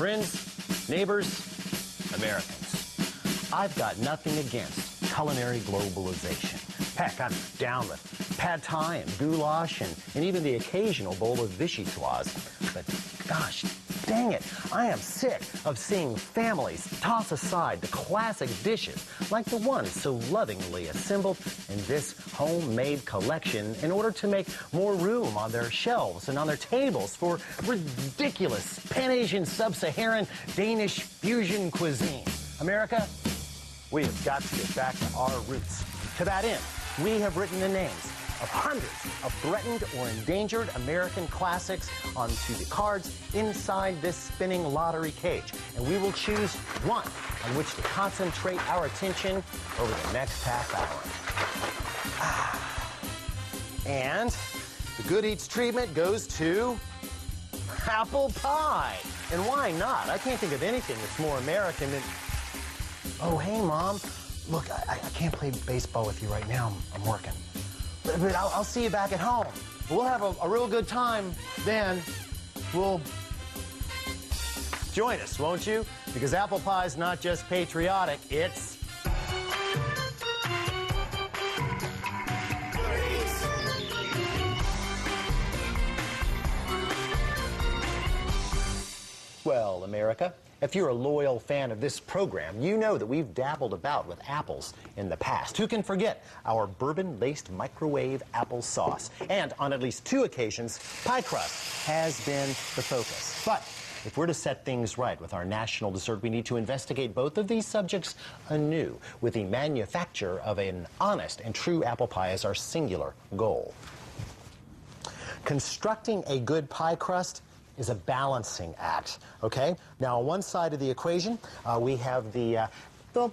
Friends, neighbors, Americans, I've got nothing against culinary globalization. Heck, I'm down with pad thai and goulash and even the occasional bowl of vichyssoise. But gosh, dang it, I am sick of seeing families toss aside the classic dishes like the ones so lovingly assembled in this homemade collection in order to make more room on their shelves and on their tables for ridiculous Pan-Asian, Sub-Saharan, Danish fusion cuisine. America, we have got to get back to our roots. To that end, we have written the names of hundreds of threatened or endangered American classics onto the cards inside this spinning lottery cage. And we will choose one on which to concentrate our attention over the next half hour. And the Good Eats treatment goes to apple pie. And why not? I can't think of anything that's more American than... Oh, hey, Mom. Look, I can't play baseball with you right now. I'm working. But I'll see you back at home. We'll have a real good time then. We'll join us, won't you? Because apple pie is not just patriotic, it's... Well, America, if you're a loyal fan of this program, you know that we've dabbled about with apples in the past. Who can forget our bourbon-laced microwave apple sauce? And on at least 2 occasions, pie crust has been the focus. But if we're to set things right with our national dessert, we need to investigate both of these subjects anew, with the manufacture of an honest and true apple pie as our singular goal. Constructing a good pie crust is a balancing act, okay? Now, on one side of the equation, we have the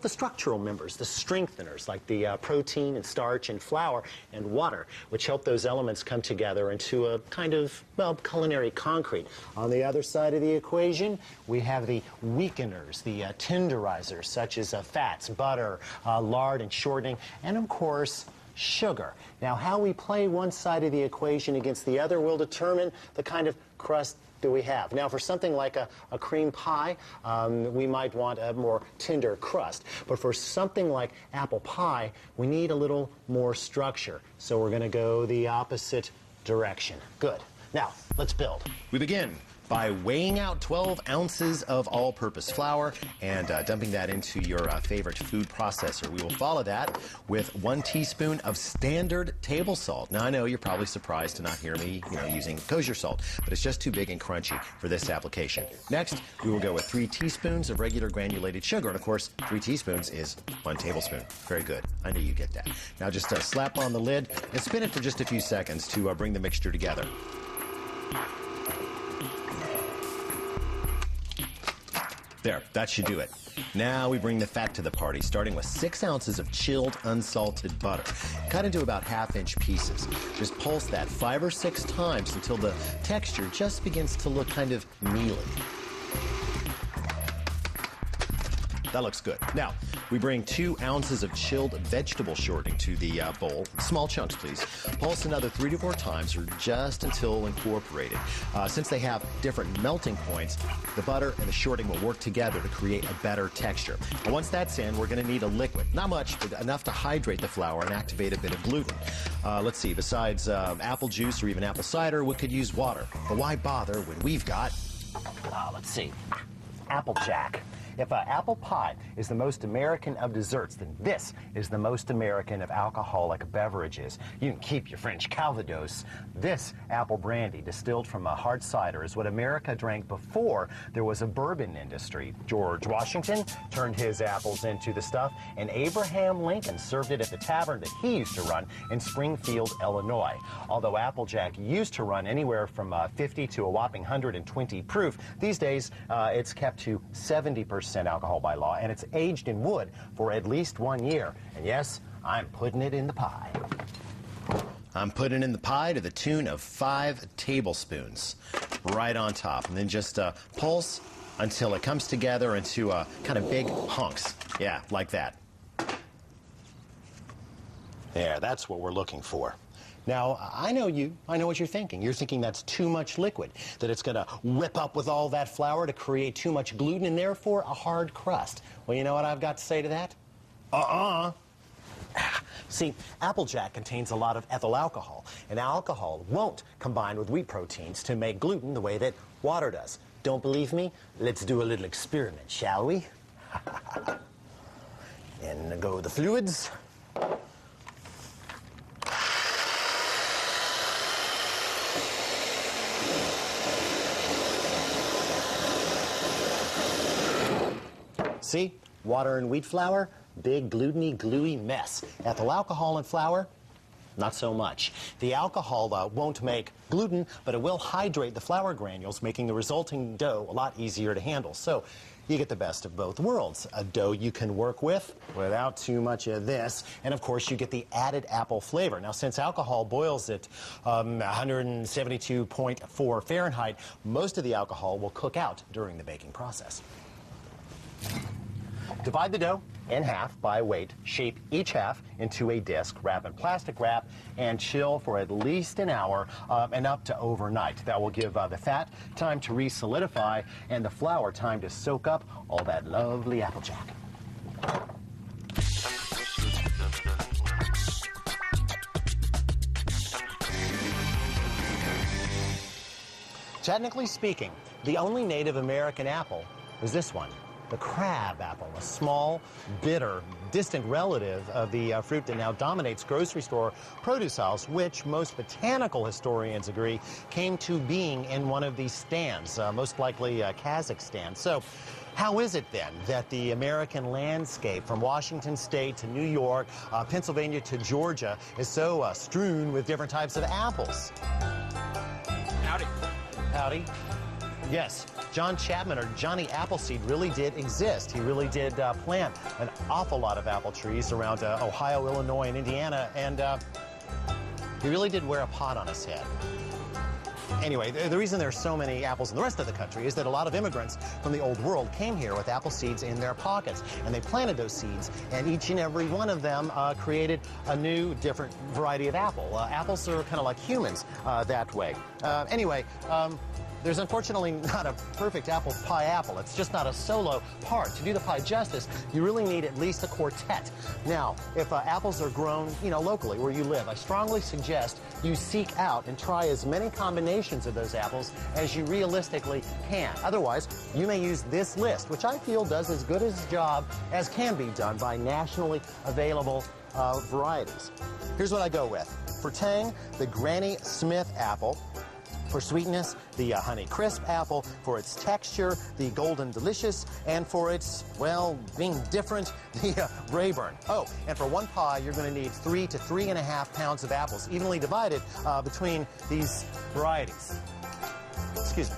structural members, the strengtheners, like the protein and starch and flour and water, which help those elements come together into a kind of, well, culinary concrete. On the other side of the equation, we have the weakeners, the tenderizers, such as fats, butter, lard and shortening, and of course, sugar. Now, how we play one side of the equation against the other will determine the kind of crust that we have. Now, for something like a cream pie, we might want a more tender crust. But for something like apple pie, we need a little more structure. So we're going to go the opposite direction. Good. Now, let's build. We begin by weighing out 12 ounces of all-purpose flour and dumping that into your favorite food processor. We will follow that with 1 teaspoon of standard table salt. Now, I know you're probably surprised to not hear me, using kosher salt, but it's just too big and crunchy for this application. Next, we will go with 3 teaspoons of regular granulated sugar, and of course, 3 teaspoons is 1 tablespoon. Very good. I knew you'd get that. Now, just slap on the lid and spin it for just a few seconds to bring the mixture together. There, that should do it. Now we bring the fat to the party, starting with 6 ounces of chilled, unsalted butter. Cut into about half-inch pieces. Just pulse that 5 or 6 times until the texture just begins to look kind of mealy. That looks good. Now, we bring 2 ounces of chilled vegetable shortening to the bowl. Small chunks, please. Pulse another 3 to 4 times, or just until incorporated. Since they have different melting points, the butter and the shortening will work together to create a better texture. And once that's in, we're going to need a liquid. Not much, but enough to hydrate the flour and activate a bit of gluten. Let's see, besides apple juice or even apple cider, we could use water. But why bother when we've got, let's see, Applejack. If apple pie is the most American of desserts, then this is the most American of alcoholic beverages. You can keep your French Calvados. This apple brandy, distilled from a hard cider, is what America drank before there was a bourbon industry. George Washington turned his apples into the stuff, and Abraham Lincoln served it at the tavern that he used to run in Springfield, Illinois. Although Applejack used to run anywhere from 50 to a whopping 120 proof, these days it's kept to 70% alcohol by law, and it's aged in wood for at least 1 year. And yes, I'm putting it in the pie. I'm putting in the pie to the tune of 5 tablespoons right on top, and then just pulse until it comes together into kind of big hunks. Yeah, like that. There, that's what we're looking for. Now, I know you. I know what you're thinking. You're thinking that's too much liquid, that it's going to whip up with all that flour to create too much gluten and therefore a hard crust. Well, you know what I've got to say to that? See, Applejack contains a lot of ethyl alcohol, and alcohol won't combine with wheat proteins to make gluten the way that water does. Don't believe me? Let's do a little experiment, shall we? In go the fluids. See? Water and wheat flour, big gluten-y, gluey mess. Ethyl alcohol and flour, not so much. The alcohol won't make gluten, but it will hydrate the flour granules, making the resulting dough a lot easier to handle. So you get the best of both worlds. A dough you can work with without too much of this, and of course you get the added apple flavor. Now, since alcohol boils at 172.4 Fahrenheit, most of the alcohol will cook out during the baking process. Divide the dough in half by weight, shape each half into a disc, wrap in plastic wrap, and chill for at least an hour and up to overnight. That will give the fat time to re-solidify and the flour time to soak up all that lovely Applejack. Technically speaking, the only native American apple is this one. The crab apple, a small, bitter, distant relative of the fruit that now dominates grocery store produce aisles, which most botanical historians agree came to being in one of these stands, most likely Kazakhstan. So how is it then that the American landscape from Washington State to New York, Pennsylvania to Georgia is so strewn with different types of apples? Howdy. Howdy. Yes, John Chapman, or Johnny Appleseed, really did exist. He really did plant an awful lot of apple trees around Ohio, Illinois, and Indiana, and he really did wear a pot on his head. Anyway, the reason there's so many apples in the rest of the country is that a lot of immigrants from the old world came here with apple seeds in their pockets, and they planted those seeds, and each and every one of them created a new, different variety of apple. Apples are kind of like humans that way. Anyway, there's unfortunately not a perfect apple pie apple. It's just not a solo part. To do the pie justice, you really need at least a quartet. Now, if apples are grown, locally where you live, I strongly suggest you seek out and try as many combinations of those apples as you realistically can. Otherwise, you may use this list, which I feel does as good a job as can be done by nationally available varieties. Here's what I go with. For tang, the Granny Smith apple. For sweetness, the Honey Crisp apple. For its texture, the Golden Delicious. And for its, well, being different, the Rayburn. Oh, and for one pie, you're going to need 3 to 3.5 pounds of apples, evenly divided between these varieties. Excuse me.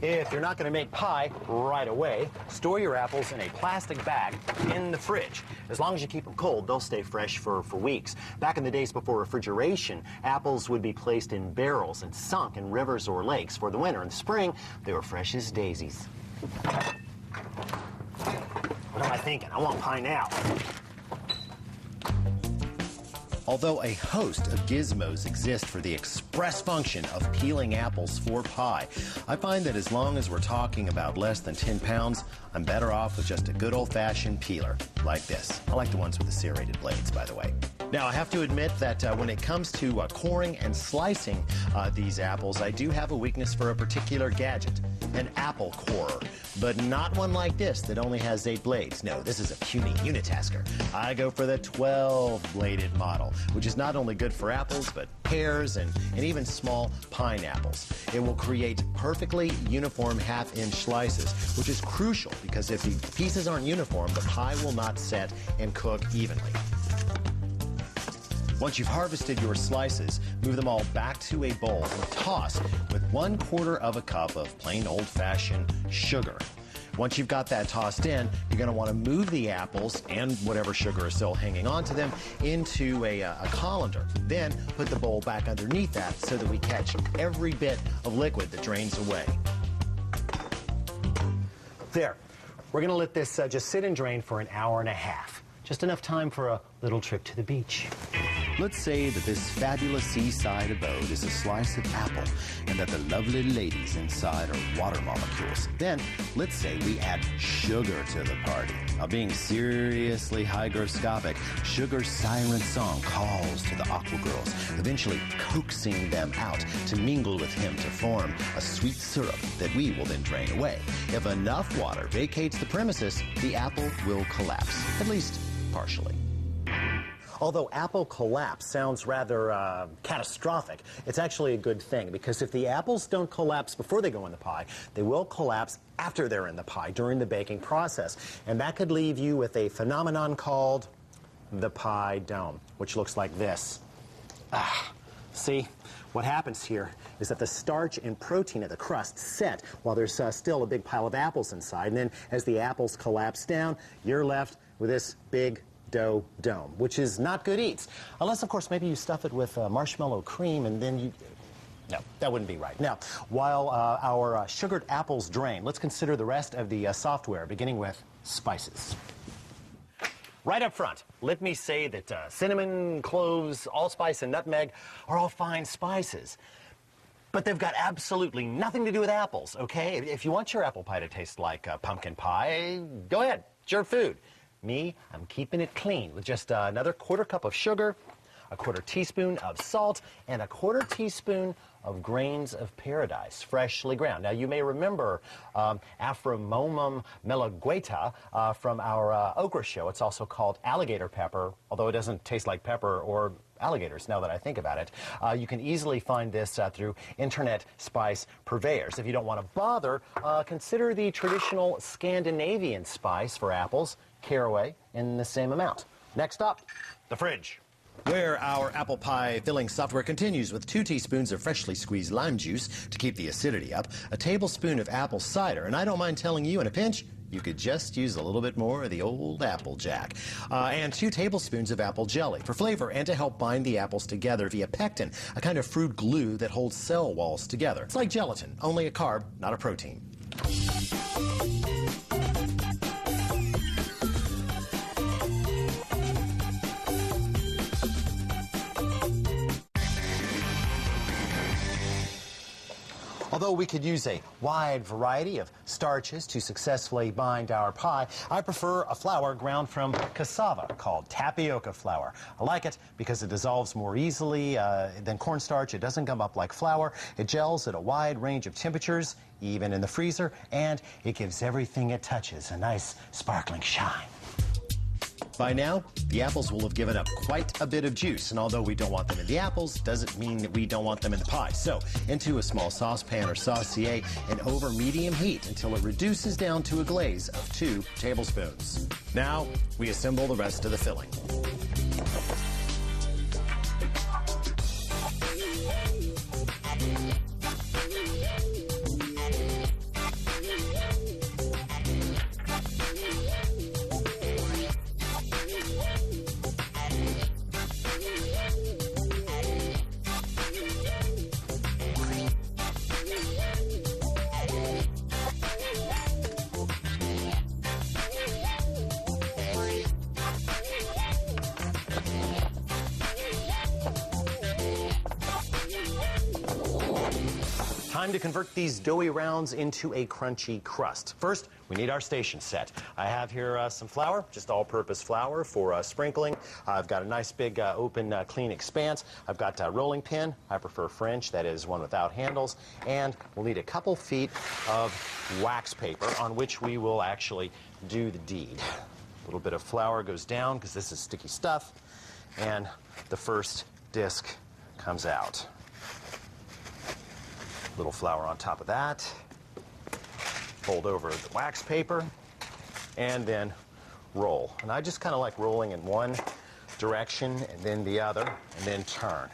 If you're not going to make pie right away, store your apples in a plastic bag in the fridge. As long as you keep them cold, they'll stay fresh for weeks. Back in the days before refrigeration, apples would be placed in barrels and sunk in rivers or lakes for the winter. In the spring, they were fresh as daisies. What am I thinking? I want pie now. Although a host of gizmos exist for the express function of peeling apples for pie, I find that as long as we're talking about less than 10 pounds, I'm better off with just a good old-fashioned peeler like this. I like the ones with the serrated blades, by the way. Now, I have to admit that when it comes to coring and slicing these apples, I do have a weakness for a particular gadget, an apple corer. But not one like this that only has 8 blades. No, this is a puny unitasker. I go for the 12-bladed model, which is not only good for apples, but pears and even small pineapples. It will create perfectly uniform half-inch slices, which is crucial because if the pieces aren't uniform, the pie will not set and cook evenly. Once you've harvested your slices, move them all back to a bowl and toss with 1/4 cup of plain old-fashioned sugar. Once you've got that tossed in, you're going to want to move the apples and whatever sugar is still hanging on to them into a colander. Then put the bowl back underneath that so that we catch every bit of liquid that drains away. There. We're going to let this just sit and drain for an hour and a half. Just enough time for a little trip to the beach. Let's say that this fabulous seaside abode is a slice of apple and that the lovely ladies inside are water molecules. Then, let's say we add sugar to the party. Now, being seriously hygroscopic, Sugar's siren song calls to the aqua girls, eventually coaxing them out to mingle with him to form a sweet syrup that we will then drain away. If enough water vacates the premises, the apple will collapse, at least partially. Although apple collapse sounds rather catastrophic, it's actually a good thing, because if the apples don't collapse before they go in the pie, they will collapse after they're in the pie during the baking process. And that could leave you with a phenomenon called the pie dome, which looks like this. See? What happens here is that the starch and protein of the crust set while there's still a big pile of apples inside. And then as the apples collapse down, you're left with this big dough dome, which is not good eats. Unless, of course, maybe you stuff it with marshmallow cream and then you... No, that wouldn't be right. Now, while our sugared apples drain, let's consider the rest of the software, beginning with spices. Right up front, let me say that cinnamon, cloves, allspice, and nutmeg are all fine spices. But they've got absolutely nothing to do with apples, okay? If you want your apple pie to taste like pumpkin pie, go ahead. It's your food. Me, I'm keeping it clean with just another quarter cup of sugar, a quarter teaspoon of salt, and a quarter teaspoon of grains of paradise, freshly ground. Now, you may remember Afromomum melagueta from our okra show. It's also called alligator pepper, although it doesn't taste like pepper or alligators, now that I think about it. You can easily find this through internet spice purveyors. If you don't want to bother, consider the traditional Scandinavian spice for apples, caraway, in the same amount. Next up, the fridge, where our apple pie filling software continues with 2 teaspoons of freshly squeezed lime juice to keep the acidity up, a tablespoon of apple cider, and I don't mind telling you, in a pinch, you could just use a little bit more of the old Apple Jack. And 2 tablespoons of apple jelly for flavor and to help bind the apples together via pectin, a kind of fruit glue that holds cell walls together. It's like gelatin, only a carb, not a protein. Although we could use a wide variety of starches to successfully bind our pie, I prefer a flour ground from cassava called tapioca flour. I like it because it dissolves more easily than cornstarch. It doesn't gum up like flour. It gels at a wide range of temperatures, even in the freezer, and it gives everything it touches a nice sparkling shine. By now, the apples will have given up quite a bit of juice, and although we don't want them in the apples, doesn't mean that we don't want them in the pie. So, into a small saucepan or saucier and over medium heat until it reduces down to a glaze of 2 tablespoons. Now, we assemble the rest of the filling. Time to convert these doughy rounds into a crunchy crust. First, we need our station set. I have here some flour, just all-purpose flour for sprinkling. I've got a nice big open clean expanse. I've got a rolling pin. I prefer French, that is one without handles. And we'll need a couple feet of wax paper on which we will actually do the deed. A little bit of flour goes down because this is sticky stuff, and the first disc comes out. Little flour on top of that, fold over the wax paper, and then roll. And I just kind of like rolling in one direction and then the other, and then turn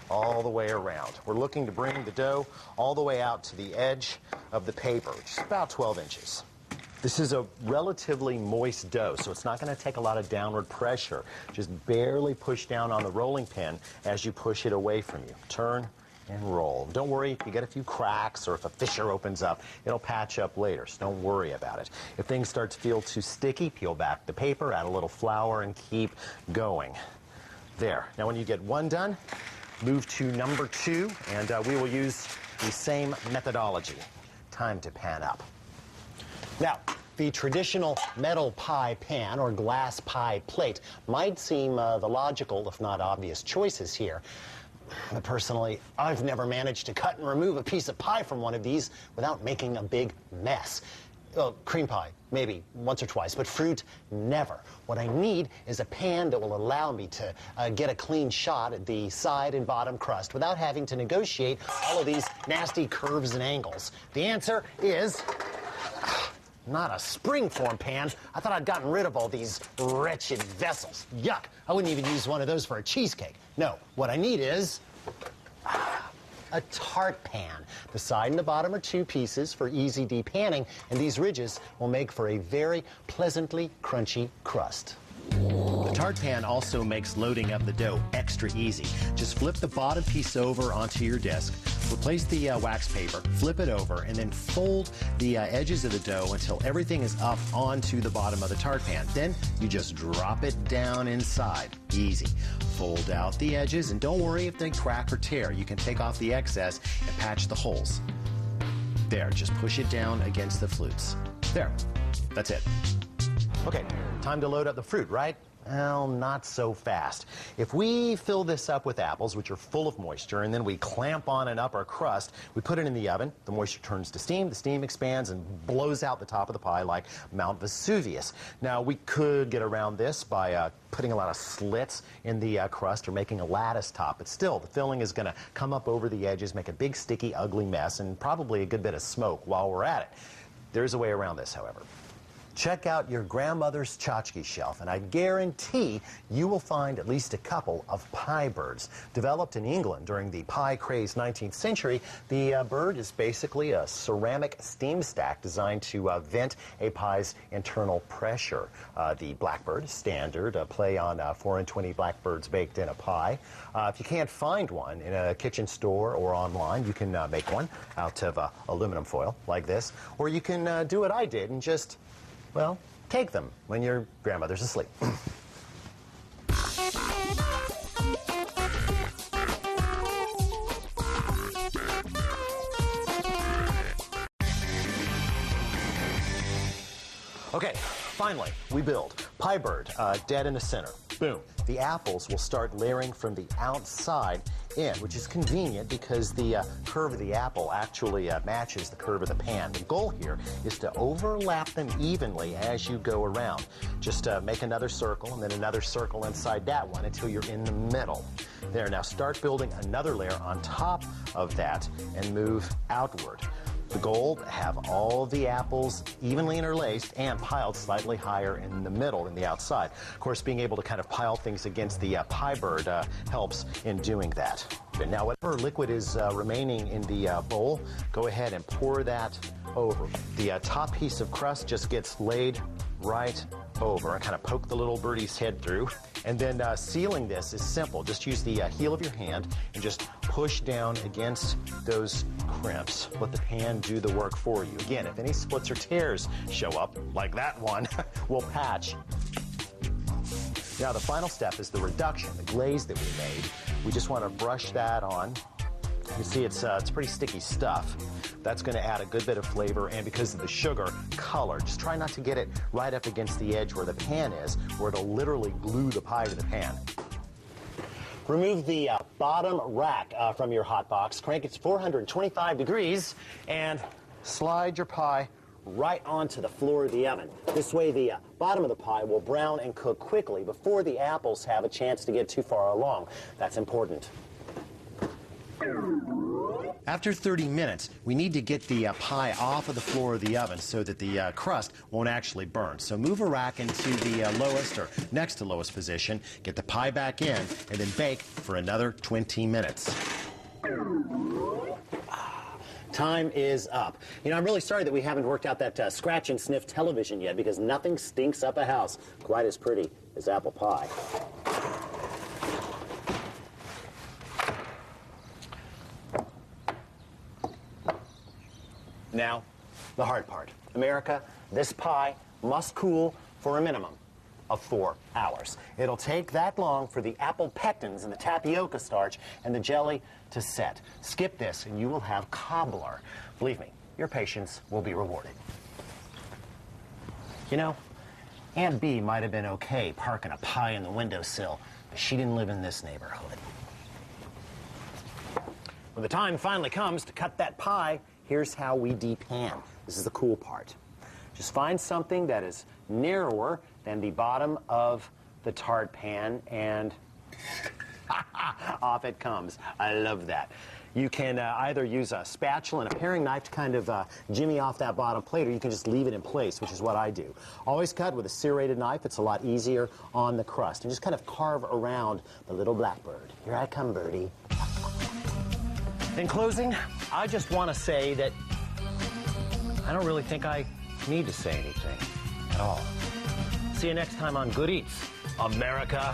all the way around. We're looking to bring the dough all the way out to the edge of the paper, which is about 12 inches. This is a relatively moist dough, so it's not going to take a lot of downward pressure. Just barely push down on the rolling pin as you push it away from you. Turn and roll. Don't worry if you get a few cracks or if a fissure opens up, it'll patch up later, so don't worry about it. If things start to feel too sticky, peel back the paper, add a little flour, and keep going. There. Now when you get one done, move to number 2, and we will use the same methodology. Time to pan up. Now, the traditional metal pie pan or glass pie plate might seem the logical, if not obvious, choices here. But personally, I've never managed to cut and remove a piece of pie from one of these without making a big mess. Cream pie, maybe once or twice, but fruit, never. What I need is a pan that will allow me to get a clean shot at the side and bottom crust without having to negotiate all of these nasty curves and angles. The answer is not a springform pan. I thought I'd gotten rid of all these wretched vessels. Yuck, I wouldn't even use one of those for a cheesecake. No, what I need is a tart pan. The side and the bottom are 2 pieces for easy depanning, and these ridges will make for a very pleasantly crunchy crust. The tart pan also makes loading of the dough extra easy. Just flip the bottom piece over onto your disc, replace the wax paper, flip it over, and then fold the edges of the dough until everything is up onto the bottom of the tart pan. Then you just drop it down inside. Easy. Fold out the edges, and don't worry if they crack or tear. You can take off the excess and patch the holes. There, just push it down against the flutes. There, that's it. Okay, time to load up the fruit, right? Well, not so fast. If we fill this up with apples, which are full of moisture, and then we clamp on an upper crust, we put it in the oven, the moisture turns to steam, the steam expands and blows out the top of the pie like Mount Vesuvius. Now, we could get around this by putting a lot of slits in the crust or making a lattice top, but still, the filling is going to come up over the edges, make a big, sticky, ugly mess, and probably a good bit of smoke while we're at it. There's a way around this, however. Check out your grandmother's tchotchke shelf, and I guarantee you will find at least a couple of pie birds. Developed in England during the pie-crazed 19th century, the bird is basically a ceramic steam stack designed to vent a pie's internal pressure. The blackbird is standard, a play on 4 and 20 blackbirds baked in a pie. If you can't find one in a kitchen store or online, you can make one out of aluminum foil like this, or you can do what I did and just, well, take them when your grandmother's asleep. Okay, finally, we build pie bird dead in the center. Boom. The apples will start layering from the outside in, which is convenient because the curve of the apple actually matches the curve of the pan. The goal here is to overlap them evenly as you go around. Just make another circle and then another circle inside that one until you're in the middle. There, now start building another layer on top of that and move outward. The goal, have all the apples evenly interlaced and piled slightly higher in the middle than the outside. Of course, being able to kind of pile things against the pie bird helps in doing that. And now, whatever liquid is remaining in the bowl, go ahead and pour that over. The top piece of crust just gets laid right over and kind of poke the little birdie's head through. And then sealing this is simple. Just use the heel of your hand and just push down against those crimps. Let the pan do the work for you. Again, if any splits or tears show up, like that one, we'll patch. Now the final step is the reduction, the glaze that we made. We just want to brush that on. You see it's pretty sticky stuff. That's going to add a good bit of flavor, and because of the sugar, color. Just try not to get it right up against the edge where the pan is, where it'll literally glue the pie to the pan. Remove the bottom rack from your hot box, crank it to 425 degrees, and slide your pie right onto the floor of the oven. This way the bottom of the pie will brown and cook quickly before the apples have a chance to get too far along. That's important. After 30 minutes, we need to get the pie off of the floor of the oven so that the crust won't actually burn. So move a rack into the lowest or next to lowest position, get the pie back in, and then bake for another 20 minutes. Time is up. You know, I'm really sorry that we haven't worked out that scratch and sniff television yet, because nothing stinks up a house quite as pretty as apple pie. Now, the hard part. America, this pie must cool for a minimum of 4 hours. It'll take that long for the apple pectins and the tapioca starch and the jelly to set. Skip this and you will have cobbler. Believe me, your patience will be rewarded. You know, Aunt Bee might have been okay parking a pie in the windowsill, but she didn't live in this neighborhood. When the time finally comes to cut that pie, here's how we depan. This is the cool part. Just find something that is narrower than the bottom of the tart pan, and off it comes. I love that. You can either use a spatula and a paring knife to kind of jimmy off that bottom plate, or you can just leave it in place, which is what I do. Always cut with a serrated knife. It's a lot easier on the crust. And just kind of carve around the little blackbird. Here I come, birdie. In closing, I just want to say that I don't really think I need to say anything at all. See you next time on Good Eats, America.